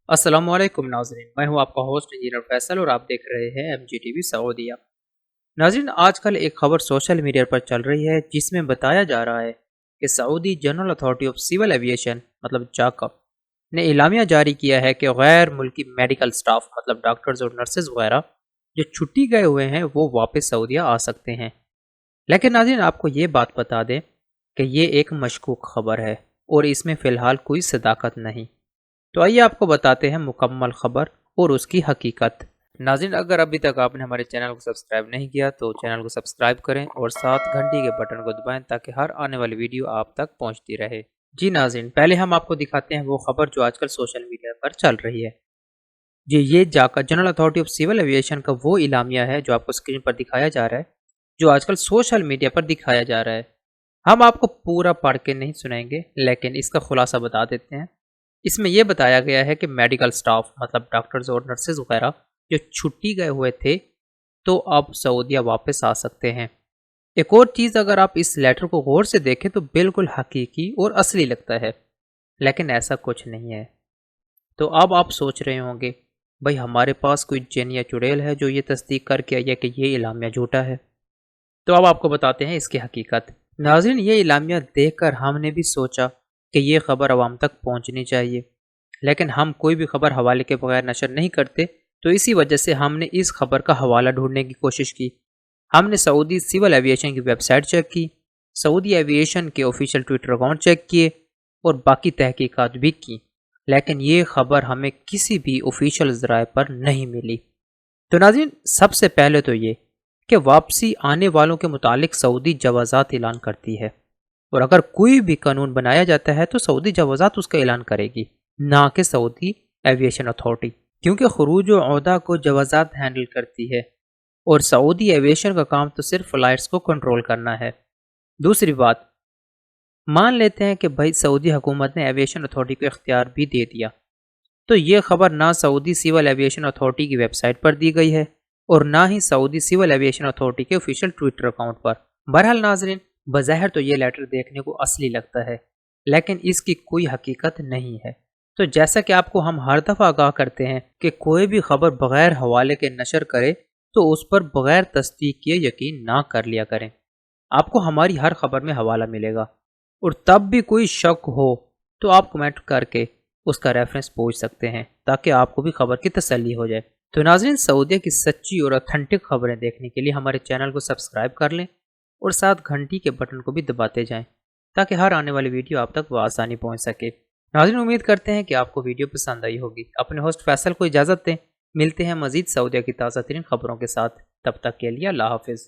अस्सलाम वालेकुम नाज़रीन, मैं हूं आपका होस्ट इंजीनियर फैसल और आप देख रहे हैं MGTV सऊदीया। नाज़रीन, आजकल एक खबर सोशल मीडिया पर चल रही है जिसमें बताया जा रहा है कि Saudi general authority of civil aviation मतलब जाका ने इलामिया जारी किया है कि गैर मुल्की मेडिकल स्टाफ मतलब डॉक्टर्स और नर्सेज वगैरह जो छुट्टी गए हुए हैं वो वापस सऊदीया आ सकते हैं। लेकिन नाज़रीन, आपको ये बात बता दें कि ये एक मशकूक खबर है और इसमें फ़िलहाल कोई सदाकत नहीं। तो आइए आपको बताते हैं मुकम्मल खबर और उसकी हकीकत। नाज़रीन, अगर अभी तक आपने हमारे चैनल को सब्सक्राइब नहीं किया तो चैनल को सब्सक्राइब करें और साथ घंटी के बटन को दबाएं ताकि हर आने वाली वीडियो आप तक पहुंचती रहे। जी नाज़रीन, पहले हम आपको दिखाते हैं वो खबर जो आजकल सोशल मीडिया पर चल रही है। जी, ये GACA general authority of civil aviation का वो इलामिया है जो आपको स्क्रीन पर दिखाया जा रहा है, जो आजकल सोशल मीडिया पर दिखाया जा रहा है। हम आपको पूरा पढ़ के नहीं सुनाएंगे, लेकिन इसका खुलासा बता देते हैं। इसमें यह बताया गया है कि मेडिकल स्टाफ मतलब डॉक्टर्स और नर्सेज वगैरह जो छुट्टी गए हुए थे तो अब सऊदीया वापस आ सकते हैं। एक और चीज़, अगर आप इस लेटर को गौर से देखें तो बिल्कुल हकीकी और असली लगता है, लेकिन ऐसा कुछ नहीं है। तो अब आप सोच रहे होंगे, भाई हमारे पास कोई जिन या चुड़ैल है जो ये तस्दीक करके आया कि ये इलामिया झूठा है। तो अब आपको बताते हैं इसकी हकीकत। नाज़रीन, ये इलामिया देखकर हमने भी सोचा कि ये खबर आवाम तक पहुंचनी चाहिए, लेकिन हम कोई भी खबर हवाले के बगैर नशर नहीं करते, तो इसी वजह से हमने इस खबर का हवाला ढूंढने की कोशिश की। हमने सऊदी सिविल एविएशन की वेबसाइट चेक की, सऊदी एविएशन के ऑफिशियल ट्विटर अकाउंट चेक किए और बाकी तहकीकात भी की, लेकिन ये खबर हमें किसी भी ऑफिशियल ज़राए पर नहीं मिली। तो नाज़रीन, सबसे पहले तो ये कि वापसी आने वालों के मुतालिक सऊदी जवाजात ऐलान करती है, और अगर कोई भी कानून बनाया जाता है तो सऊदी जवाजात उसका ऐलान करेगी, ना कि सऊदी एविएशन अथॉरिटी, क्योंकि खरूज व औदा को जवाजात हैंडल करती है और सऊदी एविएशन का काम तो सिर्फ फ्लाइट्स को कंट्रोल करना है। दूसरी बात, मान लेते हैं कि भाई सऊदी हुकूमत ने एविएशन अथॉरिटी को इख्तियार भी दे दिया, तो ये खबर ना सऊदी सिविल एविएशन अथॉरिटी की वेबसाइट पर दी गई है और ना ही सऊदी सिविल एविएशन अथॉरिटी के ऑफिशियल ट्विटर अकाउंट पर। बहरहाल नाज़रीन, बज़ाहिर तो ये लेटर देखने को असली लगता है, लेकिन इसकी कोई हकीकत नहीं है। तो जैसा कि आपको हम हर दफ़ा आगाह करते हैं कि कोई भी खबर बग़ैर हवाले के नशर करे तो उस पर बग़ैर तस्दीक किए यकीन ना कर लिया करें। आपको हमारी हर खबर में हवाला मिलेगा, और तब भी कोई शक हो तो आप कमेंट करके उसका रेफरेंस पूछ सकते हैं ताकि आपको भी खबर की तसल्ली हो जाए। तो नाज़रीन, सऊदीया की सच्ची और ऑथेंटिक खबरें देखने के लिए हमारे चैनल को सब्सक्राइब कर लें और साथ घंटी के बटन को भी दबाते जाएं ताकि हर आने वाली वीडियो आप तक आसानी पहुंच सके। नाज़रीन, उम्मीद करते हैं कि आपको वीडियो पसंद आई होगी। अपने होस्ट फैसल को इजाज़त दें, मिलते हैं मज़ीद सऊदीया की ताज़ा तरीन खबरों के साथ। तब तक के लिए अल्लाह हाफिज़।